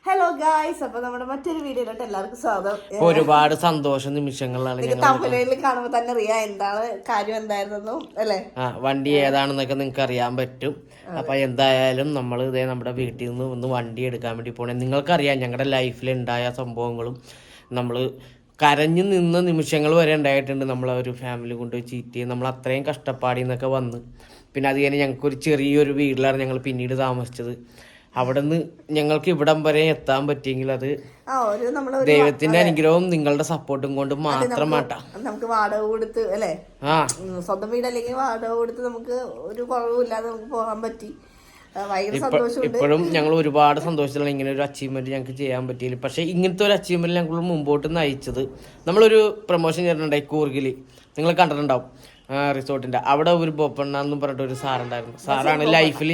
Hello guys, അപ്പൊ നമ്മുടെ മറ്റൊരു വീഡിയോയിലോട്ട് എല്ലാവർക്കും സ്വാഗതം. ഒരുപാട് സന്തോഷ നിമിഷങ്ങളാണ് തമിഴിൽ കാണുമ്പോ തന്നെ അറിയാം എന്താണ് കാര്യം എന്തായിരുന്നെന്നും അല്ലേ. വണ്ടി ഏതാണെന്നൊക്കെ നിങ്ങൾക്ക് അറിയാൻ പറ്റും. അപ്പൊ എന്തായാലും നമ്മൾ ഇതേ നമ്മുടെ വീട്ടിൽ നിന്ന് ഒന്ന് വണ്ടി എടുക്കാൻ വേണ്ടി പോണേ. നിങ്ങൾക്കറിയാം ഞങ്ങളുടെ ലൈഫിൽ ഉണ്ടായ സംഭവങ്ങളും നമ്മൾ കരഞ്ഞു നിന്ന നിമിഷങ്ങൾ വരെ ഉണ്ടായിട്ടുണ്ട്. നമ്മളൊരു ഫാമിലി കൊണ്ടുപോയി ചീറ്റ് ചെയ്ത് നമ്മൾ അത്രയും കഷ്ടപ്പാടിൽ നിന്നൊക്കെ വന്ന് പിന്നെ അത് കഴിഞ്ഞ് ഞങ്ങൾക്കൊരു ചെറിയൊരു വീട്ടിലാണ് ഞങ്ങൾ പിന്നീട് താമസിച്ചത്. അവിടെ നിന്ന് ഞങ്ങൾക്ക് ഇവിടം വരെ എത്താൻ പറ്റിയെങ്കിൽ അത് ദൈവത്തിന്റെ അനുഗ്രഹവും നിങ്ങളുടെ സപ്പോർട്ടും കൊണ്ട് മാത്രമാട്ടാ. നമുക്ക് വാടക കൊടുത്ത് അല്ലെ, സ്വന്തം വീടല്ലെങ്കിൽ വാടക കൊടുത്ത് നമുക്ക് ഒരു കുറവില്ലാതെ നമുക്ക് പോകാൻ പറ്റി. ഇപ്പോഴും ഞങ്ങൾ ഒരുപാട് സന്തോഷത്തിലാണ് ഇങ്ങനെ ഒരു അച്ചീവ്മെന്റ് ഞങ്ങൾക്ക് ചെയ്യാൻ പറ്റിയില്ല. പക്ഷെ ഇങ്ങനത്തെ ഒരു അച്ചീവ്മെന്റ് ഞങ്ങൾ മുമ്പോട്ട് നയിച്ചത് നമ്മളൊരു പ്രൊമോഷൻ ചെയ്തിട്ടുണ്ടായി കൂർഗിൽ, നിങ്ങൾ കണ്ടിട്ടുണ്ടാവും റിസോർട്ടിന്റെ അവിടെ. ഒരു ബൊപ്പണ്ണ എന്നും പറഞ്ഞിട്ട് ഒരു സാറുണ്ടായിരുന്നു. സാറാണ് ലൈഫിൽ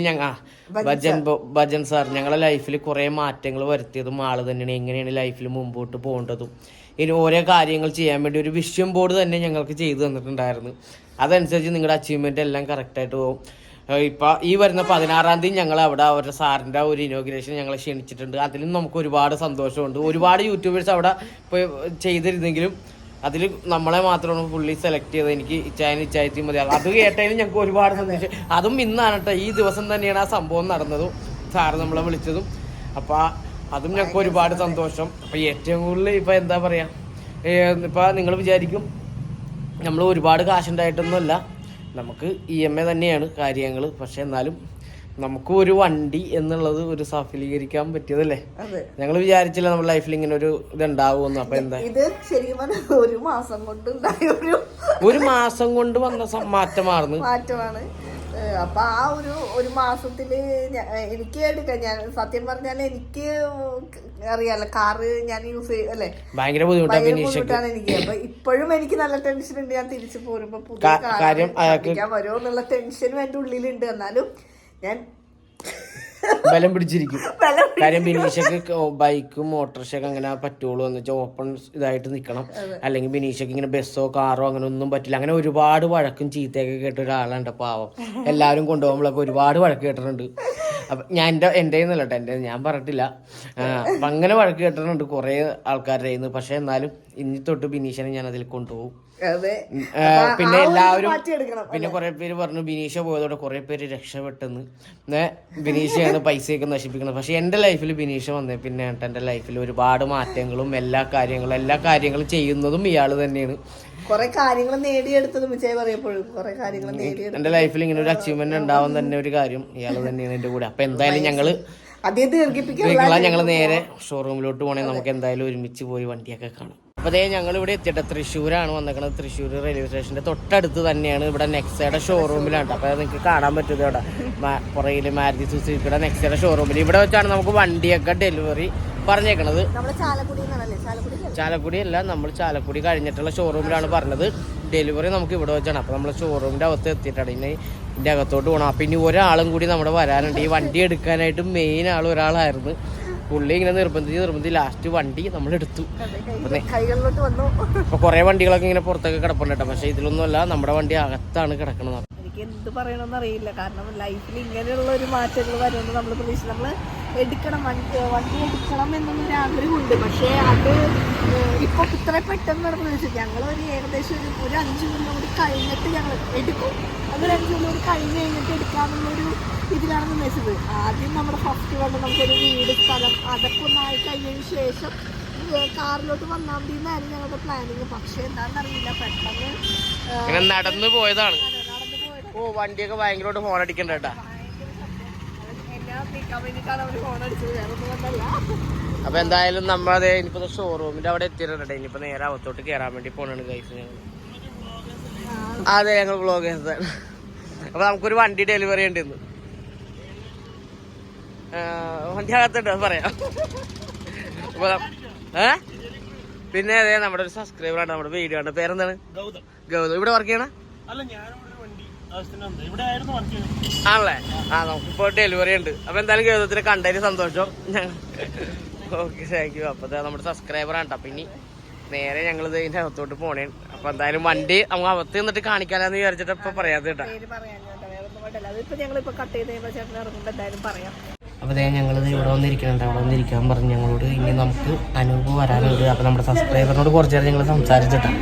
ഭജൻ സാർ ഞങ്ങളുടെ ലൈഫിൽ കുറെ മാറ്റങ്ങൾ വരുത്തിയതും ആള് തന്നെയാണ്. എങ്ങനെയാണ് ലൈഫിൽ മുമ്പോട്ട് പോകേണ്ടതും ഇനി ഓരോ കാര്യങ്ങൾ ചെയ്യാൻ വേണ്ടി ഒരു വിഷൻ ബോർഡ് തന്നെ ഞങ്ങൾക്ക് ചെയ്തു തന്നിട്ടുണ്ടായിരുന്നു. അതനുസരിച്ച് നിങ്ങളുടെ അച്ചീവ്മെന്റ് എല്ലാം കറക്റ്റായിട്ട് പോകും. ഇപ്പം ഈ വരുന്ന 16-ാം തീയതി ഞങ്ങൾ അവിടെ അവരുടെ സാറിൻ്റെ ഒരു ഇനോഗ്രേഷൻ ഞങ്ങളെ ക്ഷണിച്ചിട്ടുണ്ട്. അതിലും നമുക്ക് ഒരുപാട് സന്തോഷമുണ്ട്. ഒരുപാട് യൂട്യൂബേഴ്സ് അവിടെ പോയി ചെയ്തിരുന്നെങ്കിലും അതിൽ നമ്മളെ മാത്രമാണ് പുള്ളി സെലക്ട് ചെയ്തത്. എനിക്ക് ഇച്ചായത്തി മതി. അത് കേട്ടതിലും ഞങ്ങൾക്ക് ഒരുപാട് സന്തോഷം. അതും ഇന്നാണ് കേട്ടോ, ഈ ദിവസം തന്നെയാണ് ആ സംഭവം നടന്നതും സാറ് നമ്മളെ വിളിച്ചതും. അപ്പം അതും ഞങ്ങൾക്ക് ഒരുപാട് സന്തോഷം. അപ്പം ഏറ്റവും കൂടുതൽ ഇപ്പം എന്താ പറയുക, ഇപ്പം നിങ്ങൾ വിചാരിക്കും നമ്മൾ ഒരുപാട് കാശുണ്ടായിട്ടൊന്നുമല്ല, നമുക്ക് EMI തന്നെയാണ് കാര്യങ്ങൾ. പക്ഷെ എന്നാലും നമുക്ക് ഒരു വണ്ടി എന്നുള്ളത് ഒരു സഫലീകരിക്കാൻ പറ്റിയതല്ലേ. ഞങ്ങൾ വിചാരിച്ചില്ല നമ്മുടെ ലൈഫിൽ ഇങ്ങനെ ഒരു ഇതുണ്ടാവുമെന്ന്. അപ്പൊ എന്താ ഇത് ശരിക്കും ഒരു മാസം കൊണ്ട് ഒരു മാസം കൊണ്ട് വന്ന മാറ്റമാണ്. അപ്പൊ ആ ഒരു മാസത്തില് എനിക്ക് എടുക്കാം. ഞാൻ സത്യം പറഞ്ഞാൽ എനിക്ക് അറിയാലോ, കാറ് ഞാൻ യൂസ് ചെയ്യും അല്ലെ, ഭയങ്കര ബുദ്ധിമുട്ടാണ് എനിക്ക്. അപ്പൊ ഇപ്പോഴും എനിക്ക് നല്ല ടെൻഷൻ ഉണ്ട്. ഞാൻ തിരിച്ചു പോരുമ്പോ പുതിയ വരുമോ എന്നുള്ള ടെൻഷനും എന്റെ ഉള്ളിലുണ്ട്. എന്നാലും ഞാൻ ബലം പിടിച്ചിരിക്കും. കാര്യം ബിനീഷക്ക് ബൈക്കും ഓട്ടോറിക്ഷയൊക്കെ അങ്ങനെ പറ്റുള്ളൂ എന്ന് വെച്ചാൽ ഓപ്പൺ ഇതായിട്ട് നിൽക്കണം. അല്ലെങ്കിൽ ബിനീഷക്ക് ഇങ്ങനെ ബസ്സോ കാറോ അങ്ങനെ ഒന്നും പറ്റില്ല. അങ്ങനെ ഒരുപാട് വഴക്കും ചീത്തയൊക്കെ കേട്ട ഒരാളുണ്ട് പാവം. എല്ലാവരും കൊണ്ടുപോകുമ്പോഴൊക്കെ ഒരുപാട് വഴക്ക് കേട്ടിട്ടുണ്ട്. അപ്പം ഞാൻ എൻ്റെ എന്നല്ല കേട്ടോ, ഞാൻ പറഞ്ഞിട്ടില്ല. അപ്പം അങ്ങനെ വഴക്ക് കേട്ടിട്ടുണ്ട് കുറേ ആൾക്കാരുടെ കയ്യിൽ നിന്ന്. പക്ഷെ എന്നാലും ഇനി തൊട്ട് ബിനീഷനെ ഞാൻ അതിൽ കൊണ്ടുപോകും. പിന്നെ എല്ലാവരും പിന്നെ കുറെ പേര് പറഞ്ഞു ബിനീഷ പോയതോടെ കുറെ പേര് രക്ഷപ്പെട്ടെന്ന്. ബിനീഷയാണ് പൈസയൊക്കെ നശിപ്പിക്കുന്നത്. പക്ഷെ എൻ്റെ ലൈഫിൽ ബിനീഷ വന്നേ പിന്നെ എൻ്റെ ലൈഫിൽ ഒരുപാട് മാറ്റങ്ങളും എല്ലാ കാര്യങ്ങളും ചെയ്യുന്നതും ഇയാൾ തന്നെയാണ്. കുറെ കാര്യങ്ങൾ നേടിയെടുത്തതും എൻ്റെ ലൈഫിൽ ഇങ്ങനെ ഒരു അച്ചീവ്മെന്റ് ഉണ്ടാവാൻ തന്നെ ഒരു കാര്യം ഇയാൾ തന്നെയാണ് എൻ്റെ കൂടെ. അപ്പൊ എന്തായാലും ഞങ്ങള് നേരെ ഷോറൂമിലോട്ട് പോകണേ. നമുക്ക് എന്തായാലും ഒരുമിച്ച് പോയി വണ്ടിയൊക്കെ കാണാം. അപ്പോൾ അതേ ഞങ്ങളിവിടെ എത്തിയിട്ട് തൃശ്ശൂരാണ് വന്നിരിക്കുന്നത്. തൃശ്ശൂർ റെയിൽവേ സ്റ്റേഷൻ്റെ തൊട്ടടുത്ത് തന്നെയാണ്. ഇവിടെ നെക്സയുടെ ഷോറൂമിലാണ്. അപ്പോൾ നിങ്ങൾക്ക് കാണാൻ പറ്റുന്നത് ഇവിടെ പുറകിൽ മാരുതി സുസുക്കിയുടെ നെക്സയുടെ ഷോറൂമിൽ ഇവിടെ വെച്ചാണ് നമുക്ക് വണ്ടിയൊക്കെ ഡെലിവറി പറഞ്ഞേക്കണത്. ചാലക്കുടി അല്ല, നമ്മൾ ചാലക്കുടി കഴിഞ്ഞിട്ടുള്ള ഷോറൂമിലാണ് പറഞ്ഞത്. ഡെലിവറി നമുക്ക് ഇവിടെ വെച്ചാണ്. അപ്പോൾ നമ്മൾ ഷോറൂമിൻ്റെ അകത്ത് എത്തിയിട്ടാണ്. ഇനി ഇതിൻ്റെ അകത്തോട്ട് പോകണം. അപ്പം ഇനി ഒരാളും കൂടി നമ്മുടെ വരാനുണ്ട്. ഈ വണ്ടി എടുക്കാനായിട്ട് മെയിൻ ആൾ ഒരാളായിരുന്നു. പുള്ളി ഇങ്ങനെ നിർബന്ധിച്ച് ലാസ്റ്റ് വണ്ടി നമ്മൾ എടുത്തു. അപ്പൊ കുറെ വണ്ടികളൊക്കെ ഇങ്ങനെ പുറത്തൊക്കെ കിടപ്പുണ്ട് കേട്ടോ. പക്ഷെ ഇതിലൊന്നുമല്ല, നമ്മുടെ വണ്ടി അകത്താണ് കിടക്കുന്നത്. എനിക്ക് എന്ത് പറയണമെന്ന് അറിയില്ല. കാരണം ലൈഫിൽ ഇങ്ങനെയുള്ള ഒരു മാറ്റങ്ങൾ വരുമെന്ന് നമ്മൾ പ്രതീക്ഷിച്ചു. നമ്മൾ എടുക്കണം, വണ്ടി എടുക്കണം എന്നൊരു ആഗ്രഹമുണ്ട്. പക്ഷേ അത് ഇപ്പൊ ഇത്ര പെട്ടെന്ന് പ്രതീക്ഷിച്ചു. ഞങ്ങൾ ഏകദേശം ഒരു 5 കൊല്ലം കൂടി കഴിഞ്ഞിട്ട് ഞങ്ങൾ എടുക്കും. അതൊരു 5 കൊല്ലം കൂടി കഴിഞ്ഞിട്ട് എടുക്കാമെന്നുള്ളൊരു ഇതിലാണ് നിർദ്ദേശിച്ചത്. ആദ്യം നമ്മുടെ ഫസ്റ്റ് കൊണ്ട് നമുക്കൊരു വീട്, സ്ഥലം അതൊക്കെ ഒന്നായി കഴിഞ്ഞതിന് ശേഷം കാറിലോട്ട് വന്നാൽ മതി എന്നായിരുന്നു ഞങ്ങളുടെ പ്ലാനിങ്. പക്ഷെ എന്താണെന്നറിയില്ല, പെട്ടെന്ന് നടന്നു പോയതാണ്. ഓ വണ്ടിയൊക്കെ ഭയങ്കരമായിട്ട് ഹോൺ അടിക്കണ്ട കേട്ടാ. അപ്പൊ എന്തായാലും നമ്മളത് ഇനിയിപ്പോ ഷോറൂമിന്റെ അവിടെ എത്തിയിട്ടുണ്ട്. ഇനിയിപ്പോ നേരെ അകത്തോട്ട് കയറാൻ വേണ്ടി പോണാണ് ഗൈസ് ഞങ്ങൾ. അതെ, ഞങ്ങൾ വ്ളോഗേഴ്സാണ്. അപ്പൊ നമുക്കൊരു വണ്ടി ഡെലിവറി ഉണ്ടെന്ന്. വണ്ടി അകത്തുണ്ട്, അത് പറയാം. പിന്നെ അതെ, നമ്മുടെ ഒരു സബ്സ്ക്രൈബറാണ് നമ്മുടെ വീഡിയോ ആണ്. പേരെന്താണ്? ഗൗതം. ഇവിടെ വർക്ക് ചെയ്യണ ആണല്ലേ? നമുക്കിപ്പോ ഡെലിവറി ഉണ്ട്. അപ്പൊ എന്തായാലും ഗൗതത്തിന് കണ്ടതിന് സന്തോഷം. Okay, thank you. അപ്പൊ നമ്മുടെ സബ്സ്ക്രൈബറാണ് കേട്ടോ. പിന്നെ നേരെ ഞങ്ങൾ ഇതിന്റെ അകത്തോട്ട് പോണേ. അപ്പൊ എന്തായാലും വണ്ടി നമുക്ക് അകത്ത് നിന്നിട്ട് കാണിക്കാനാന്ന് വിചാരിച്ചിട്ട് ഇപ്പൊ പറയാതെ കേട്ടോ. അപ്പോൾ അതേ ഞങ്ങളിത് ഇവിടെ വന്നിരിക്കുന്നുണ്ട്. അവിടെ വന്നിരിക്കാൻ പറഞ്ഞ് ഞങ്ങളോട് ഇനി നമുക്ക് അനൂപ് വരാനുണ്ട്. അപ്പോൾ നമ്മുടെ സബ്സ്ക്രൈബറിനോട് കുറച്ച് നേരം ഞങ്ങൾ സംസാരിച്ചിട്ടാണ്.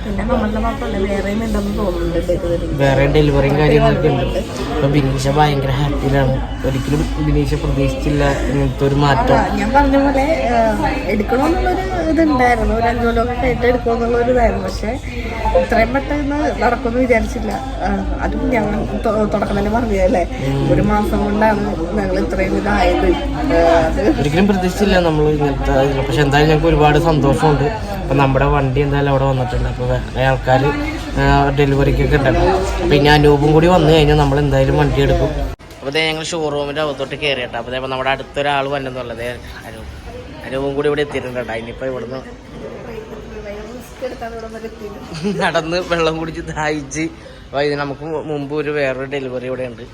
പിന്നെ നമ്മളുടെ മാത്രമല്ല വേറെയും ഉണ്ടെന്ന് തോന്നുന്നുണ്ട്, വേറെ ഡെലിവറിയും കാര്യങ്ങളൊക്കെ ഉണ്ട്. അപ്പോൾ ബിനീഷ ഭയങ്കര ഹാപ്പിയിലാണ്. ഒരിക്കലും ബിനീഷ പ്രതീക്ഷിച്ചില്ല ഇങ്ങനത്തെ ഒരു മാറ്റം. ഞാൻ പറഞ്ഞ പോലെ എടുക്കണമെന്നുള്ളൊരു ഇതുണ്ടായിരുന്നു, ഒരു 5 കൊല്ലമൊക്കെ കഴിഞ്ഞിട്ട് എടുക്കുമെന്നുള്ളൊരു ഇതായിരുന്നു. പക്ഷെ ഇത്രയും പെട്ടെന്ന് നടക്കുമെന്ന് വിചാരിച്ചില്ല. അതും ഞങ്ങൾ തുടക്കം തന്നെ പറഞ്ഞതല്ലേ, 1 മാസം കൊണ്ടാണ് ഞങ്ങൾ ഇത്രയും ഇതായത്. ഒരിക്കലും പ്രതീക്ഷിച്ചില്ല നമ്മൾ ഇങ്ങനത്തെ. പക്ഷെ എന്തായാലും ഞങ്ങൾക്ക് ഒരുപാട് സന്തോഷമുണ്ട്. അപ്പം നമ്മുടെ വണ്ടി എന്തായാലും അവിടെ വന്നിട്ടുണ്ട്. അപ്പോൾ വേറെ ആൾക്കാർ ഡെലിവറിക്കൊക്കെ ഉണ്ടല്ലോ. പിന്നെ അനൂപും കൂടി വന്നു കഴിഞ്ഞാൽ നമ്മൾ എന്തായാലും വണ്ടി എടുക്കും. അപ്പോൾ അതേ ഞങ്ങൾ ഷോറൂമിൻ്റെ അകത്തോട്ട് കയറിയിട്ടാണ്. അപ്പോൾ അതേപോലെ നമ്മുടെ അടുത്തൊരാൾ വന്നെന്നുള്ളത് അനൂപും കൂടി ഇവിടെ എത്തിയിട്ടുണ്ടോ. ഇനിയിപ്പോൾ ഇവിടുന്ന് നടന്ന് വെള്ളം കുടിച്ച് ദാഹിച്ച്. അപ്പോൾ ഇത് നമുക്ക് മുമ്പ് വേറൊരു ഡെലിവറി ഇവിടെ ഉണ്ട്.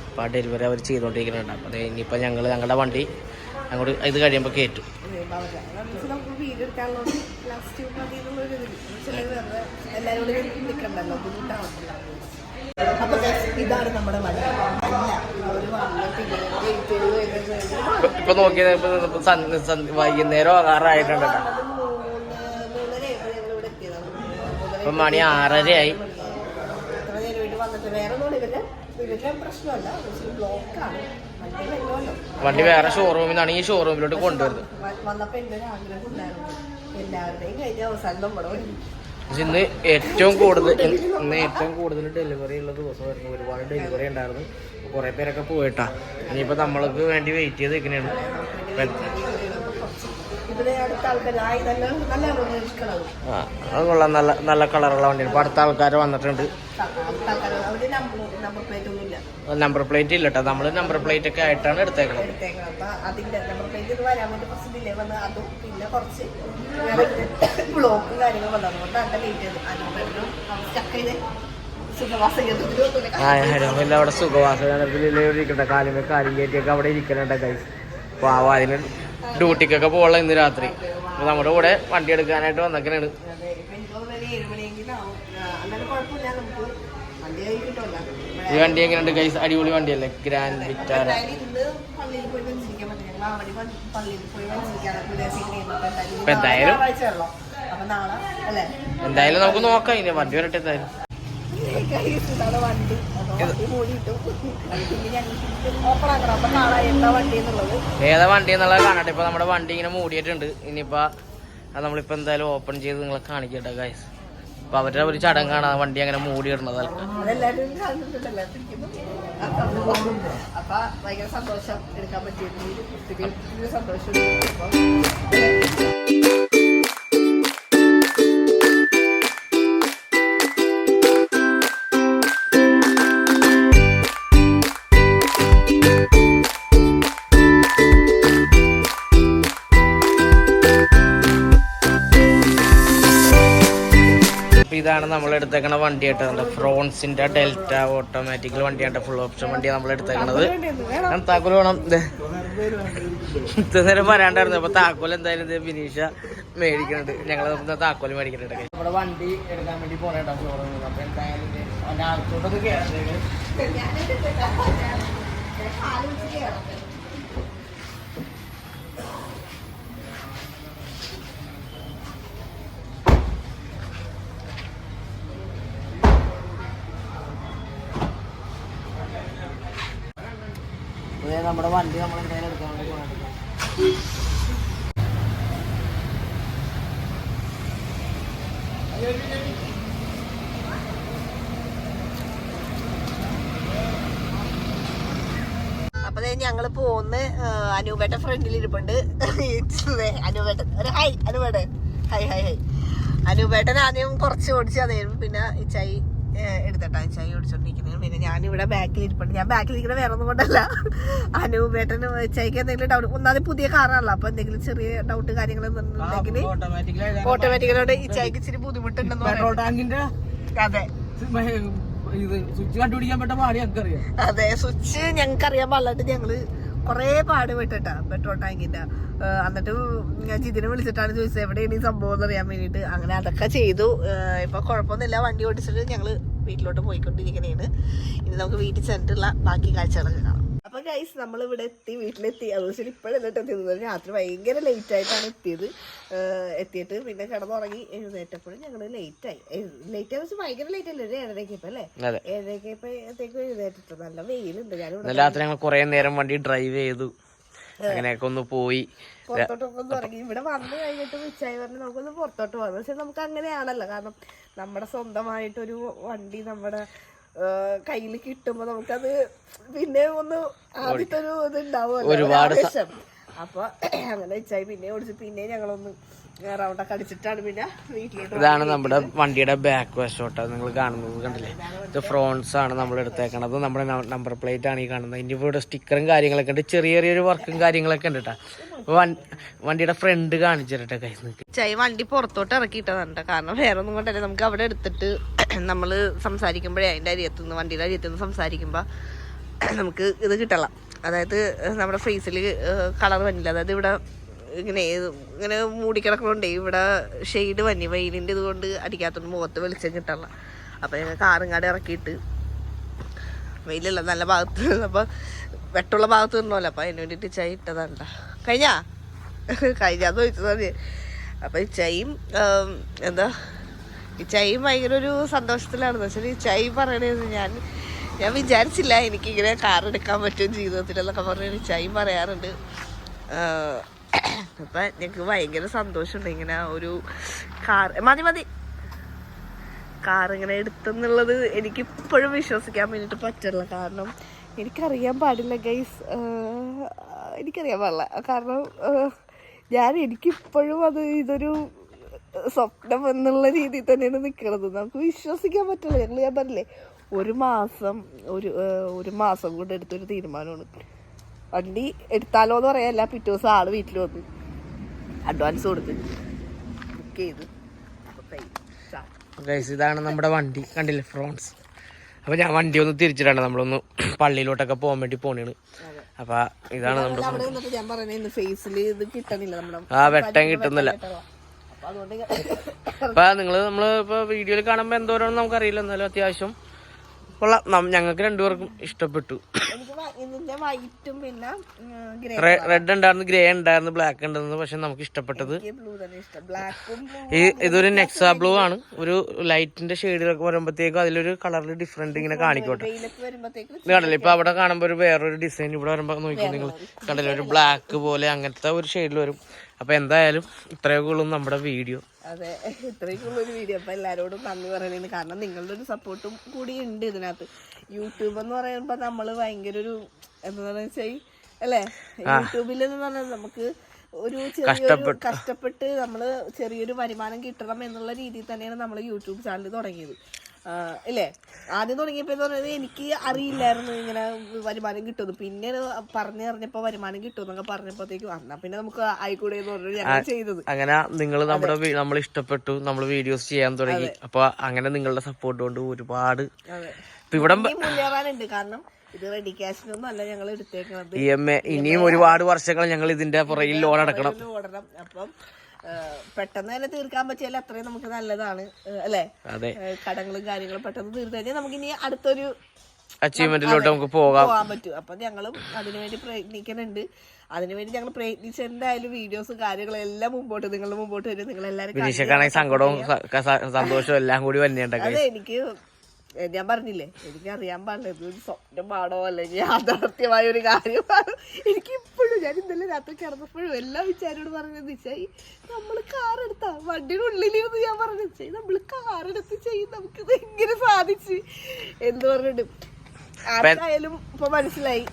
അപ്പോൾ ആ ഡെലിവറി അവർ ചെയ്തുകൊണ്ടിരിക്കുന്നുണ്ട്. അപ്പോൾ അതെ ഇനിയിപ്പോൾ ഞങ്ങളുടെ വണ്ടി അങ്ങോട്ട് ഇത് കഴിയുമ്പോൾ കയറ്റും. ഇതാണ് നമ്മുടെ വണ്ടി. ഇപ്പൊ നോക്കിയത് വൈകുന്നേരം ആകാറായിട്ടുണ്ട്. ഇപ്പൊ മണി 6:30 വണ്ടി വേറെ ഷോറൂമിൽ നിന്നാണ് ഈ ഷോറൂമിലോട്ട് കൊണ്ടുവരുന്നത്. പക്ഷെ ഇന്ന് ഏറ്റവും കൂടുതൽ ഡെലിവറി ഉള്ള ദിവസമായിരുന്നു. ഒരുപാട് ഡെലിവറി ഉണ്ടായിരുന്നു. കുറെ പേരൊക്കെ പോയിട്ടാ. ഇനിയിപ്പോ നമ്മൾക്ക് വേണ്ടി വെയിറ്റ് ചെയ്ത് നിൽക്കണേണ്. അത് കൊള്ളാം, നല്ല കളറുള്ള വണ്ടിയാണ്. ഇപ്പൊ അടുത്ത ആൾക്കാർ വന്നിട്ടുണ്ട്. നമ്പർ പ്ലേറ്റ് ഇല്ല കേട്ടോ, നമ്മള് നമ്പർ പ്ലേറ്റ് ഒക്കെ ആയിട്ടാണ് എടുത്തേക്കുന്നത്. എല്ലാം അവിടെ സുഖവാസ ഇരിക്കട്ടെ. കാലുമേ കാര്യം കയറ്റിയൊക്കെ അവിടെ ഇരിക്കണുണ്ട് ഗൈസ്. പാവം അതിന് ഡ്യൂട്ടിക്കൊക്കെ പോകാനുള്ള ഇന്ന് രാത്രി. അപ്പൊ നമ്മുടെ കൂടെ വണ്ടി എടുക്കാനായിട്ട് വന്നേക്കണാണ്. ഈ വണ്ടി എങ്ങനെയുണ്ട് ഗൈസ്? അടിപൊളി വണ്ടിയല്ലേ, ഗ്രാൻഡ് വിറ്റാര. എന്തായാലും നമുക്ക് നോക്കാം. ഇനി വണ്ടി വരട്ടെ. എന്തായാലും ഏതാ വണ്ടി എന്നുള്ളത് കാണട്ടെ. ഇപ്പൊ നമ്മുടെ വണ്ടി ഇങ്ങനെ മൂടിയിട്ടുണ്ട്. ഇനിയിപ്പോ നമ്മളിപ്പോ എന്തായാലും ഓപ്പൺ ചെയ്ത് നിങ്ങളെ കാണിക്കട്ടെ ഗൈസ്. അപ്പൊ അവരുടെ ഒരു ചടങ്ങാണ് വണ്ടി അങ്ങനെ മൂടിയിടുന്നത്. അപ്പൊ ഭയങ്കര സന്തോഷം, എടുക്കാൻ പറ്റിയ സന്തോഷം. ഇതാണ് നമ്മൾ എടുത്തേക്കണ വണ്ടി ആയിട്ട് ഫ്രോൺസിന്റെ ഡെൽറ്റ ഓട്ടോമാറ്റിക്കൽ വണ്ടിയാണ്. ഫുൾ ഓപ്ഷൻ വണ്ടിയാണ് നമ്മൾ എടുത്തേക്കണത്. താക്കോൽ വേണം. ഇത്രനേരം വരാണ്ടായിരുന്നു. അപ്പൊ താക്കോൽ എന്തായാലും ബിനീഷ മേടിക്കുന്നുണ്ട്. ഞങ്ങൾ താക്കോൽ മേടിക്കുന്നുണ്ട്. നമ്മുടെ വണ്ടി എടുക്കാൻ വേണ്ടി പോണേട്ടോ ഷോറൂമിൽ. അപ്പൊ എന്തായാലും ആൾക്കോട്ടൊന്ന് കയറുന്നത് നമ്മുടെ വണ്ടി നമ്മൾ എന്തായാലും എടുക്കാൻ വേണ്ടി പോകണം. അപ്പൊ ഞങ്ങള് പോകുന്ന അനൂപേട്ട ഫ്രണ്ടിൽ ഇരിപ്പുണ്ട്. അനൂപേട്ടൻ ഒരു ഹായ്. അനൂപേട്ടൻ ഹായ് ഹായ് ഹായ്. അനൂപേട്ടൻ ആദ്യം കുറച്ച് ഓടിച്ച് തന്നെയായിരുന്നു. പിന്നെ ഇച്ചായി എടുത്തിട്ടാ ഇച്ചായി ഓടിച്ചോണ്ടിരിക്കുന്നത്. പിന്നെ ഞാനിവിടെ ബാക്കിൽ ഇരിപ്പുണ്ട്. ഞാൻ ബാക്കിൽ ഇരിക്കുന്നത് വേറെ ഒന്നും കൊണ്ടല്ല, അനൂപേട്ടന് ഇച്ചായിക്ക് എന്തെങ്കിലും ഡൗട്ട്. ഒന്നാമത് പുതിയ കാറാണല്ലോ. അപ്പൊ എന്തെങ്കിലും ചെറിയ ഡൗട്ട് കാര്യങ്ങളൊന്നുണ്ടെങ്കിൽ ഓട്ടോമാറ്റിക്കലോട് ഇച്ചായിക്ക് ഇച്ചിരി ബുദ്ധിമുട്ടുണ്ടെന്ന് പറഞ്ഞു. അതെ സ്വിച്ച് കണ്ടുപിടിക്കാൻ പറ്റ പാടി ഞങ്ങൾക്കറിയാം. അതെ, സ്വിച്ച് ഞങ്ങൾക്ക് അറിയാൻ പാടില്ലാട്ട് ഞങ്ങള് കൊറേ പാട് പെട്ടിട്ടാ പെട്രോൾ ടാങ്കിന്റെ. എന്നിട്ട് ഞാൻ ജിതിനെ വിളിച്ചിട്ടാണ് ചോദിച്ചത് എവിടെയാണ് ഈ സംഭവം എന്ന് അറിയാൻ വേണ്ടിട്ട്. അങ്ങനെ അതൊക്കെ ചെയ്തു. ഇപ്പൊ കുഴപ്പമൊന്നുമില്ല. വണ്ടി ഓടിച്ചിട്ട് ഞങ്ങള് വീട്ടിലോട്ട് പോയിക്കൊണ്ടിരിക്കണേണ്. ഇനി നമുക്ക് വീട്ടിൽ ചെന്നിട്ടുള്ള ബാക്കി കാഴ്ചകളൊക്കെ കാണാം. അപ്പൊ ഗൈസ് നമ്മൾ ഇവിടെ എത്തി, വീട്ടിലെത്തി. അത് പക്ഷേ ഇപ്പോഴെന്നിട്ട് എത്തിയത് രാത്രി ഭയങ്കര ലേറ്റ് ആയിട്ടാണ് എത്തിയിട്ട് പിന്നെ കിടന്നുറങ്ങി. എഴുന്നേറ്റപ്പോഴും ഞങ്ങള് ലേറ്റായി വെച്ച് ഭയങ്കര ലേറ്റ് അല്ലേ, ഒരു 7:30 അല്ലേ, 7:30 എഴുന്നേറ്റിട്ട്. നല്ല വെയിലുണ്ട്. രാത്രി ഞങ്ങൾ കുറെ നേരം വണ്ടി ഡ്രൈവ് ചെയ്തു, അങ്ങനെയൊക്കെ ഒന്ന് പോയി പുറത്തോട്ടൊക്കെ ഒന്ന് ഇറങ്ങി. ഇവിടെ വന്നു കഴിഞ്ഞിട്ട് മിച്ചായി പറഞ്ഞ് നമുക്കൊന്ന് പുറത്തോട്ട് പോകാം. പക്ഷെ നമുക്ക് അങ്ങനെയാണല്ലോ, കാരണം നമ്മുടെ സ്വന്തമായിട്ടൊരു വണ്ടി നമ്മുടെ കയ്യിൽ കിട്ടുമ്പോ നമുക്കത് പിന്നെ ഒന്ന് ആദ്യത്തെ ഒരു ഇത് ഉണ്ടാവുമല്ലോ. അപ്പൊ അങ്ങനെ വെച്ചായി പിന്നെ ഓടിച്ച് പിന്നെ ഞങ്ങളൊന്ന് റൗണ്ടൊക്കെ അടിച്ചിട്ടാണ് പിന്നെ വീട്ടിലോട്ട്. ഇതാണ് നമ്മുടെ വണ്ടിയുടെ ബാക്ക് വശോട്ട് നിങ്ങൾ കാണുന്നത്, കണ്ടില്ലേ? ഇത് ഫ്രോൺസ് ആണ് നമ്മൾ എടുത്തേക്കണത്. നമ്മുടെ നമ്പർ പ്ലേറ്റ് ആണ് ഈ കാണുന്നത്. ഇനി ഇവിടെ സ്റ്റിക്കറും കാര്യങ്ങളൊക്കെ ഉണ്ട്, ചെറിയൊരു വർക്കും കാര്യങ്ങളൊക്കെ ഉണ്ട് കേട്ടോ. വണ്ടിയുടെ ഫ്രണ്ട് കാണിച്ചിട്ടെ കൈ ചായ വണ്ടി പുറത്തോട്ട് ഇറക്കിയിട്ടതാണ്. കാരണം വേറെ ഒന്നും കൊണ്ടല്ലേ, നമുക്ക് അവിടെ എടുത്തിട്ട് നമ്മള് സംസാരിക്കുമ്പോഴേ അതിന്റെ അരിയത്തുനിന്ന് വണ്ടിയുടെ അരിയത്തുനിന്ന് സംസാരിക്കുമ്പോ നമുക്ക് ഇത് കിട്ടலாம். അതായത് നമ്മുടെ ഫേസിൽ കളർ വന്നില്ല. അതായത് ഇവിടെ ഇങ്ങനെ മൂടിക്കിടക്കണോണ്ടേ ഇവിടെ ഷെയ്ഡ് വന്നി വെയിലിൻ്റെ ഇതുകൊണ്ട് അടിക്കാത്തോണ്ട് മുഖത്ത് വെളിച്ചം കിട്ടല്ല. അപ്പം ഞങ്ങൾ കാറുങ്ങാട് ഇറക്കിയിട്ട് വെയിലുള്ള നല്ല ഭാഗത്ത് അപ്പോൾ വെട്ടുള്ള ഭാഗത്ത് നിന്നോല്ലോ. അപ്പം അതിന് വേണ്ടിയിട്ട് ചായ ഇട്ടതാണ്ട. കഴിഞ്ഞാന്ന് ചോദിച്ചത്. അപ്പം ഈ ചായയും ഈ ചായയും ഭയങ്കര ഒരു സന്തോഷത്തിലാണെന്ന് വെച്ചാൽ ഈ ചായ പറയണത് ഞാൻ വിചാരിച്ചില്ല എനിക്കിങ്ങനെ കാർ എടുക്കാൻ പറ്റും ജീവിതത്തിലെന്നൊക്കെ പറഞ്ഞ് ചായയും പറയാറുണ്ട്. അപ്പം ഞങ്ങൾക്ക് ഭയങ്കര സന്തോഷമുണ്ട് ഇങ്ങനെ ഒരു മതി കാർ ഇങ്ങനെ എടുത്തെന്നുള്ളത് എനിക്കിപ്പോഴും വിശ്വസിക്കാൻ വേണ്ടിയിട്ട് പറ്റില്ല. കാരണം എനിക്കറിയാൻ പാടില്ല ഗൈസ്, എനിക്കറിയാൻ പാടില്ല. കാരണം എനിക്കിപ്പോഴും ഇതൊരു സ്വപ്നം എന്നുള്ള രീതിയിൽ തന്നെയാണ് നിൽക്കണത്. നമുക്ക് വിശ്വസിക്കാൻ പറ്റില്ല. ഞാൻ പറഞ്ഞില്ലേ, ഒരു മാസം കൊണ്ട് എടുത്തൊരു തീരുമാനമാണ്. വണ്ടി എടുത്താലോ എന്ന് പറയാല്ല, പിറ്റേ ദിവസം ആള് വീട്ടിൽ വന്നു അഡ്വാൻസ് കൊടുത്ത് ബുക്ക് ചെയ്ത്. ഇതാണ് നമ്മുടെ വണ്ടി, കണ്ടില്ലേ ഫ്രോൺസ്. അപ്പൊ ഞാൻ വണ്ടി ഒന്ന് തിരിച്ചിട്ടാണ് നമ്മളൊന്ന് പള്ളിയിലോട്ടൊക്കെ പോകാൻ വേണ്ടി പോണേണ്. അപ്പൊ ഇതാണ് നമ്മുടെ ഞാൻ പറയുന്നത് ഫേസിൽ ഇത് കിട്ടണില്ല, വെട്ടം കിട്ടുന്നില്ല. അപ്പൊ നമ്മളിപ്പോ വീഡിയോയിൽ കാണുമ്പോ എന്തോരാണെന്ന് നമുക്കറിയില്ല, എന്നാലും അത്യാവശ്യം ഞങ്ങൾക്ക് രണ്ടുപേർക്കും ഇഷ്ടപ്പെട്ടു. റെഡ് ഉണ്ടായിരുന്നു, ഗ്രേ ഉണ്ടായിരുന്നു, ബ്ലാക്ക് ഉണ്ടായിരുന്നു. പക്ഷെ നമുക്ക് ഇഷ്ടപ്പെട്ടത് ഇതൊരു നെക്സാ ബ്ലൂ ആണ്. ഒരു ലൈറ്റിന്റെ ഷെയ്ഡിലൊക്കെ വരുമ്പോഴത്തേക്കും അതിലൊരു കളറിൽ ഡിഫറെന്റ് ഇങ്ങനെ കാണിക്കോട്ടെ. കണ്ടല്ലേ ഇപ്പൊ അവിടെ കാണുമ്പോ ഒരു വേറൊരു ഡിസൈൻ, ഇവിടെ വരുമ്പോ നോക്കിയാൽ നിങ്ങൾ കണ്ടല്ലേ ഒരു ബ്ലാക്ക് പോലെ അങ്ങനത്തെ ഒരു ഷെയ്ഡിൽ വരും. അപ്പൊ എന്തായാലും ഇത്രയൊക്കെ ഉള്ളൂ നമ്മുടെ വീഡിയോ. അതെ, ഇത്രയൊക്കെയുള്ളൊരു വീഡിയോ. അപ്പൊ എല്ലാരോടും നന്ദി പറയുന്നത്, കാരണം നിങ്ങളുടെ ഒരു സപ്പോർട്ടും കൂടി ഉണ്ട് ഇതിനകത്ത്. യൂട്യൂബ് എന്ന് പറയുമ്പോ നമ്മള് ഭയങ്കര ഒരു എന്താണെന്ന് വെച്ചാൽ അല്ലേ, യൂട്യൂബിൽ എന്ന് പറഞ്ഞാൽ നമുക്ക് ഒരു ചെറിയൊരു കഷ്ടപ്പെട്ട് നമ്മള് ചെറിയൊരു വരുമാനം കിട്ടണം എന്നുള്ള രീതിയിൽ തന്നെയാണ് നമ്മൾ യൂട്യൂബ് ചാനൽ തുടങ്ങിയത്. ഇല്ലേ, ആദ്യം തുടങ്ങിയപ്പോ എന്ന് പറയുന്നത് എനിക്ക് അറിയില്ലായിരുന്നു ഇങ്ങനെ വരുമാനം കിട്ടുമെന്ന്. പിന്നെ പറഞ്ഞറിഞ്ഞപ്പോ വരുമാനം കിട്ടുമെന്നൊക്കെ പറഞ്ഞപ്പോഴത്തേക്കും എന്നാ പിന്നെ നമുക്ക് ആയിക്കൂടെ എന്ന് പറഞ്ഞു ഞങ്ങൾ ചെയ്തത്. അങ്ങനെ നിങ്ങൾ നമ്മൾ ഇഷ്ടപ്പെട്ടു, നമ്മൾ വീഡിയോസ് ചെയ്യാൻ തുടങ്ങി. അപ്പൊ അങ്ങനെ നിങ്ങളുടെ സപ്പോർട്ട് കൊണ്ട് ഒരുപാട് ഇവിടെ മുന്നേറാനുണ്ട്. കാരണം ഇത് റെഡി ക്യാഷിനൊന്നും അല്ല ഞങ്ങൾ എടുത്തേക്കുന്നത്, EMI. ഇനിയും ഒരുപാട് വർഷങ്ങൾ ഞങ്ങൾ ഇതിന്റെ പുറകിൽ ലോൺ അടക്കണം. അപ്പം പെട്ടെന്ന് തന്നെ തീർക്കാൻ പറ്റിയാൽ അത്രയും നമുക്ക് നല്ലതാണ് അല്ലെ. കടങ്ങളും കാര്യങ്ങളും പെട്ടെന്ന് തീർത്തു കഴിഞ്ഞാൽ നമുക്ക് ഇനി അടുത്തൊരു അച്ചീവ്മെന്റിലോട്ട് നമുക്ക് പോകാൻ പറ്റും. അപ്പൊ ഞങ്ങളും അതിനുവേണ്ടി പ്രയത്നിക്കുന്നുണ്ട്. അതിനുവേണ്ടി ഞങ്ങൾ പ്രയത്നിച്ച് എന്തായാലും വീഡിയോസും കാര്യങ്ങളും എല്ലാം നിങ്ങളുടെ മുമ്പോട്ട് വരും. നിങ്ങൾ എല്ലാവരും സങ്കടവും സന്തോഷവും എല്ലാം കൂടി വന്നിട്ടുണ്ട്. അതെ, ഞാൻ പറഞ്ഞില്ലേ, എനിക്ക് അറിയാൻ പാടില്ല ഇതൊരു സ്വപ്നം പാടോ അല്ലെങ്കിൽ യാഥാർത്ഥ്യമായ ഒരു കാര്യമാണ്. എനിക്കിപ്പോഴും ഞാൻ ഇന്നലെ രാത്രി കിടന്നപ്പോഴും എല്ലാ വിചാരോട് പറഞ്ഞത് വെച്ചാൽ നമ്മള് കാറെടുത്താ വണ്ടിയുടെ ഉള്ളിലിരുന്ന് ഞാൻ പറഞ്ഞു വെച്ചാൽ നമ്മള് കാറെടുത്ത് ചെയ്യും, നമുക്കിത് എങ്ങനെ സാധിച്ച് എന്ന് പറഞ്ഞിട്ട് ആർക്കായാലും ഇപ്പൊ മനസ്സിലായി.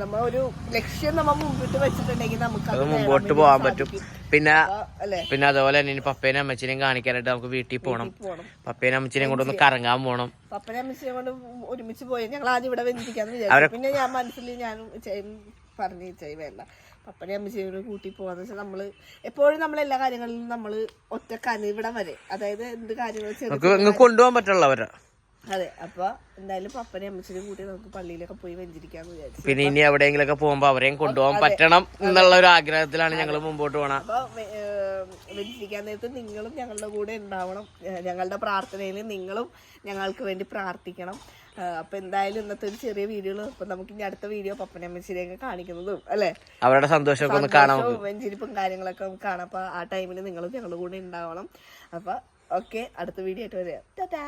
നമ്മ ഒരു ലക്ഷ്യം മുമ്പിട്ട് വെച്ചിട്ടുണ്ടെങ്കിൽ നമുക്ക് മുമ്പോട്ട് പോകാൻ പറ്റും. പിന്നെ അതുപോലെ തന്നെ പപ്പേനും അമ്മച്ചിനെയും കാണിക്കാനായിട്ട് നമുക്ക് വീട്ടിൽ പോകണം. പപ്പേനും അമ്മച്ചിനെയും കൊണ്ടൊന്ന് കറങ്ങാൻ പോകണം. പപ്പനും അമ്മച്ചിനെ കൊണ്ട് ഒരുമിച്ച് പോയി ഞങ്ങൾ ആദ്യം ഇവിടെ വെഞ്ചിരിക്കാന്ന് വിചാരിച്ചു. പിന്നെ ഞാൻ മനസ്സിൽ ഞാനും പറഞ്ഞു വേണ്ട, പപ്പനെ അമ്മച്ചിയോട് കൂട്ടി പോവാന്ന് വെച്ചാൽ നമ്മള് എപ്പോഴും നമ്മളെല്ലാ കാര്യങ്ങളിലും നമ്മള് ഒറ്റക്കാണ് ഇവിടം വരെ. അതായത് എന്ത് കാര്യങ്ങളും കൊണ്ടുപോകാൻ പറ്റുള്ളവരാ. അതെ, അപ്പൊ എന്തായാലും പപ്പനെ അമ്മച്ചിനെ കൂട്ടി നമുക്ക് പള്ളിയിലൊക്കെ പോയി വെഞ്ചിരിക്കാന്ന് വിചാരിച്ചു. പിന്നെ ഇനി എവിടെയെങ്കിലൊക്കെ പോകുമ്പോ അവരെയും കൊണ്ടുപോകാൻ പറ്റണം എന്നുള്ള ഒരു ആഗ്രഹത്തിലാണ് ഞങ്ങൾ മുമ്പോട്ട് പോകണം. അപ്പൊ വെഞ്ചിരിക്കാൻ നേരത്ത് നിങ്ങളും ഞങ്ങളുടെ കൂടെ ഉണ്ടാവണം. ഞങ്ങളുടെ പ്രാർത്ഥനയിൽ നിങ്ങളും ഞങ്ങൾക്ക് വേണ്ടി പ്രാർത്ഥിക്കണം. അപ്പൊ എന്തായാലും ഇന്നത്തെ ഒരു ചെറിയ വീഡിയോ. അപ്പൊ നമുക്ക് ഇനി അടുത്ത വീഡിയോ പപ്പനെ അമ്മച്ചിനെയൊക്കെ കാണിക്കുന്നതും അല്ലെ, അവരുടെ സന്തോഷമൊക്കെ ഒന്ന് കാണാം, വെഞ്ചിരിപ്പും കാര്യങ്ങളൊക്കെ നമുക്ക് കാണാം. അപ്പൊ ആ ടൈമിൽ നിങ്ങളും ഞങ്ങളുടെ കൂടെ ഉണ്ടാവണം. അപ്പൊ ഓക്കെ, അടുത്ത വീഡിയോ ആയിട്ട് വരാം. ടാറ്റാ.